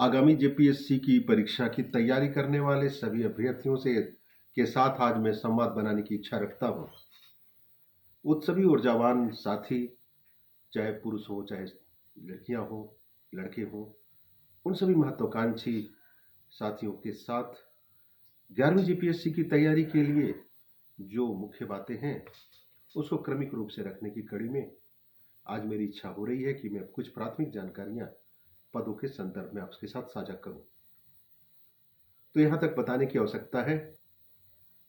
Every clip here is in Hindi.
आगामी जेपीएससी की परीक्षा की तैयारी करने वाले सभी अभ्यर्थियों से के साथ आज मैं संवाद बनाने की इच्छा रखता हूँ। वो सभी ऊर्जावान साथी, चाहे पुरुष हो, चाहे लड़कियां हो, लड़के हो, उन सभी महत्वाकांक्षी साथियों के साथ 11वीं जेपीएससी की तैयारी के लिए जो मुख्य बातें हैं उसको क्रमिक रूप से रखने की कड़ी में आज मेरी इच्छा हो रही है कि मैं कुछ प्राथमिक जानकारियां पदों के संदर्भ में आपके साथ साझा करूं। तो यहां तक बताने की आवश्यकता है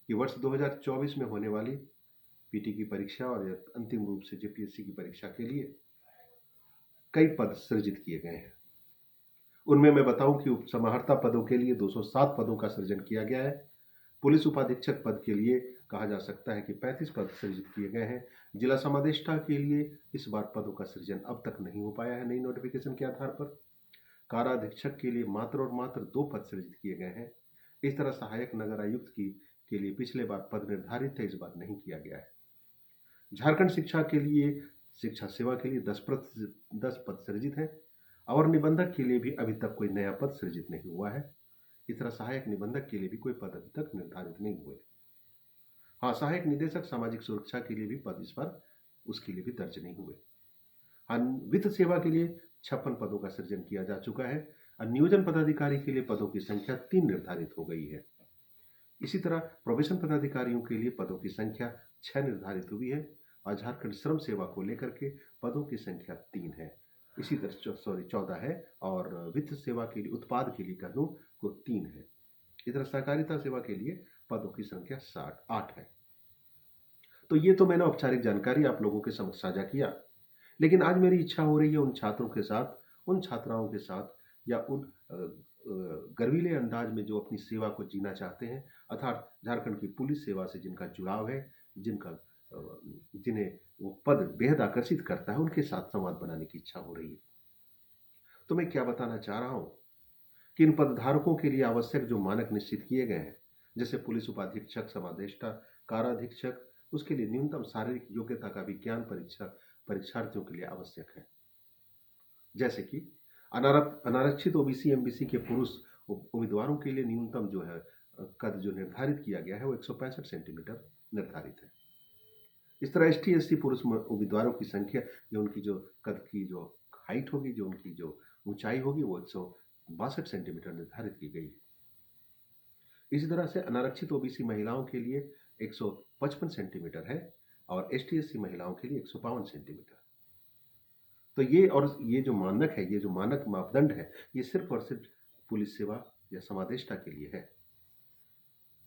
कि वर्ष 2024 में होने वाली पीटी की परीक्षा और अंतिम रूप से जेपीएससी की परीक्षा के लिए कई पद सृजित किए गए हैं। उनमें मैं बताऊं कि उप समाहर्ता पदों के लिए 207 पदों का सृजन किया गया है। पुलिस उपाधीक्षक पद के लिए कहा जा सकता है कि 35 पद सृजित किए गए हैं। जिला समादेष्टा के लिए इस बार पदों का सृजन अब तक नहीं हो पाया है नई नोटिफिकेशन के आधार पर। काराधीक्षक के लिए मात्र और मात्र 2 पद सृजित किए गए हैं। इस तरह सहायक नगर आयुक्त की के लिए पिछले बार पद निर्धारित थे, इस बार नहीं किया गया है। झारखंड शिक्षा के लिए शिक्षा सेवा के लिए 10 पद सृजित है और निबंधक के लिए भी अभी तक कोई नया पद सृजित नहीं हुआ है। इस तरह सहायक निबंधक के लिए भी कोई पद अभी तक निर्धारित नहीं हुए। हाँ, सहायक निदेशक सामाजिक सुरक्षा के लिए भी पद इस बार उसके लिए भी दर्ज नहीं हुए। हाँ, वित्त सेवा के लिए 56 पदों का सृजन किया जा चुका है और नियोजन पदाधिकारी के लिए पदों की संख्या 3 निर्धारित हो गई है। इसी तरह प्रोबेशन पदाधिकारियों के लिए पदों की संख्या 6 निर्धारित हुई है और झारखंड श्रम सेवा को लेकर के पदों की संख्या 3 है। इसी तरह 14 है और वित्त सेवा के लिए उत्पाद के लिए कह दूं तो 3 है। इधर सहकारिता सेवा के लिए पदों की संख्या 8 है। तो ये तो मैंने औपचारिक जानकारी आप लोगों के समक्ष साझा किया, लेकिन आज मेरी इच्छा हो रही है उन छात्रों के साथ, उन छात्राओं के साथ या उन गर्वीले अंदाज में जो अपनी सेवा को जीना चाहते हैं, अर्थात झारखंड की पुलिस सेवा से जिनका जुड़ाव है, जिन्हें वो पद बेहद आकर्षित करता है, उनके साथ संवाद बनाने की इच्छा हो रही है। तो मैं क्या बताना चाह रहा हूं कि इन पदधारकों के लिए आवश्यक जो मानक निश्चित किए गए हैं, जैसे पुलिस उपाधीक्षक, समादेष्टा, काराधीक्षक, उसके लिए न्यूनतम शारीरिक योग्यता का विज्ञान परीक्षार्थियों के लिए आवश्यक है। जैसे कि अनारक्षित ओबीसी एमबीसी के पुरुष उम्मीदवारों के लिए न्यूनतम जो है कद जो निर्धारित किया गया है वो 165 सेंटीमीटर निर्धारित है। इस तरह एसटी एससी पुरुष उम्मीदवारों की संख्या, जो उनकी जो कद की जो हाइट होगी, जो उनकी जो ऊंचाई होगी, वो 162 सेंटीमीटर निर्धारित की गई है। इसी तरह से अनारक्षित ओबीसी महिलाओं के लिए 155 सेंटीमीटर है और एसटी एससी महिलाओं के लिए 152 सेंटीमीटर। तो ये जो मानक है, ये जो मानक मापदंड है, ये सिर्फ और सिर्फ पुलिस सेवा या समादेष्टा के लिए है।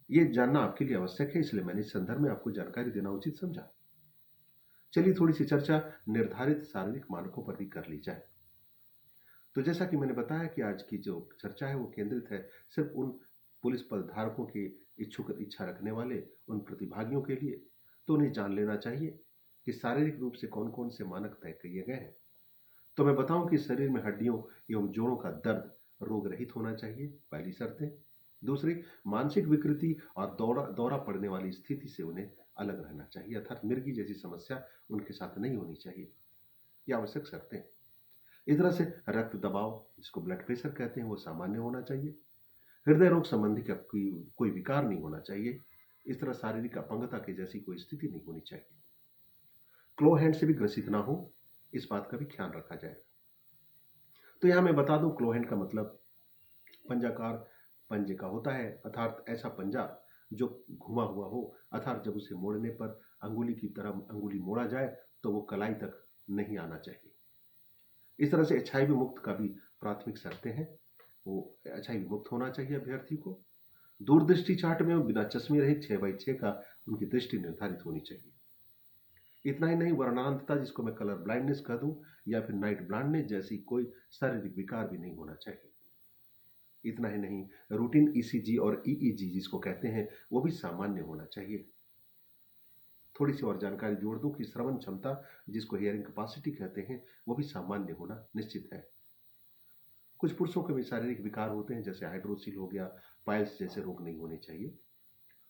ये जानना आपके लिए आवश्यक है, इसलिए मैंने इस संदर्भ में आपको जानकारी देना उचित समझा। चलिए थोड़ी सी चर्चा निर्धारित शारीरिक मानकों पर भी कर ली जाए। तो जैसा कि मैंने बताया कि आज की जो चर्चा है वो केंद्रित है सिर्फ उन पुलिस पदधारकों के इच्छा रखने वाले उन प्रतिभागियों के लिए। तो उन्हें जान लेना चाहिए कि शारीरिक रूप से कौन कौन से मानक तय किए गए हैं। तो मैं बताऊं कि शरीर में हड्डियों एवं जोड़ों का दर्द रोग रहित होना चाहिए, पहली शर्त है। दूसरी, मानसिक विकृति और दौरा पड़ने वाली स्थिति से उन्हें अलग रहना चाहिए, अर्थात मिर्गी जैसी समस्या उनके साथ नहीं होनी चाहिए। ये आवश्यक शर्तें। इस तरह से रक्त दबाव, जिसको ब्लड प्रेशर कहते हैं, वो सामान्य होना चाहिए। हृदय रोग संबंधी कोई विकार नहीं होना चाहिए। इस तरह शारीरिक अपंगता की जैसी कोई स्थिति नहीं होनी चाहिए। क्लो हैंड से भी ग्रसित ना हो, इस बात का भी ख्याल रखा जाएगा। तो यहां मैं बता दूं, क्लो हैंड का मतलब पंजाकार पंजे का होता है, अर्थात ऐसा पंजा जो घुमा हुआ हो, अर्थात जब उसे मोड़ने पर अंगुली की तरह अंगुली मोड़ा जाए तो वो कलाई तक नहीं आना चाहिए। इस तरह से एचआईवी मुक्त का भी प्राथमिक शर्तें हैं, वो एचआईवी मुक्त होना चाहिए अभ्यर्थी को। दूरदृष्टि चार्ट में बिना चश्मे रहित 6x6 का उनकी दृष्टि निर्धारित होनी चाहिए। इतना ही नहीं, वर्णांतता, जिसको मैं कलर ब्लाइंडनेस कह दूं या फिर नाइट ब्लाइंडनेस जैसी कोई शारीरिक विकार भी नहीं होना चाहिए। इतना ही नहीं, रूटीन ईसीजी और ईईजी जिसको कहते हैं, वो भी सामान्य होना चाहिए। थोड़ी सी और जानकारी जोड़ दूं कि श्रवण क्षमता, जिसको हियरिंग कैपेसिटी कहते हैं, वो भी सामान्य होना निश्चित है। कुछ पुरुषों के भी शारीरिक विकार होते हैं, जैसे हाइड्रोसिल हो गया, पाइल्स जैसे रोग नहीं होने चाहिए।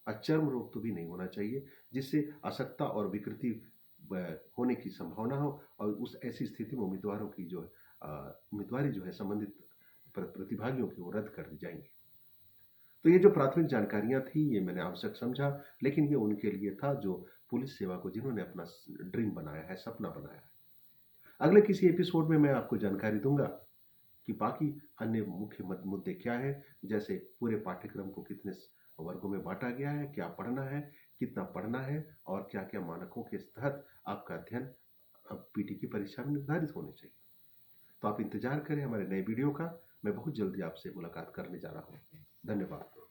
चर्म रोग तो भी नहीं होना चाहिए, जिससे अशक्तता और विकृति होने की संभावना हो और उस ऐसी स्थिति में उम्मीदवारों की जो उम्मीदवारी जो है संबंधित प्रतिभागियों की वो रद्द कर दी जाएंगी। तो ये जो प्राथमिक जानकारियां थी ये मैंने आवश्यक समझा, लेकिन ये उनके लिए था जो पुलिस सेवा को जिन्होंने अपना ड्रीम बनाया है, सपना बनाया है। अगले किसी एपिसोड में मैं आपको जानकारी दूंगा कि बाकी अन्य मुख्य मुद्दे क्या है, जैसे पूरे पाठ्यक्रम को कितने वर्गों में बांटा गया है, क्या पढ़ना है, कितना पढ़ना है और क्या क्या मानकों के तहत आपका अध्ययन अब पीटी की परीक्षा में निर्धारित होने चाहिए। तो आप इंतजार करें हमारे नए वीडियो का। मैं बहुत जल्दी आपसे मुलाकात करने जा रहा हूँ। धन्यवाद।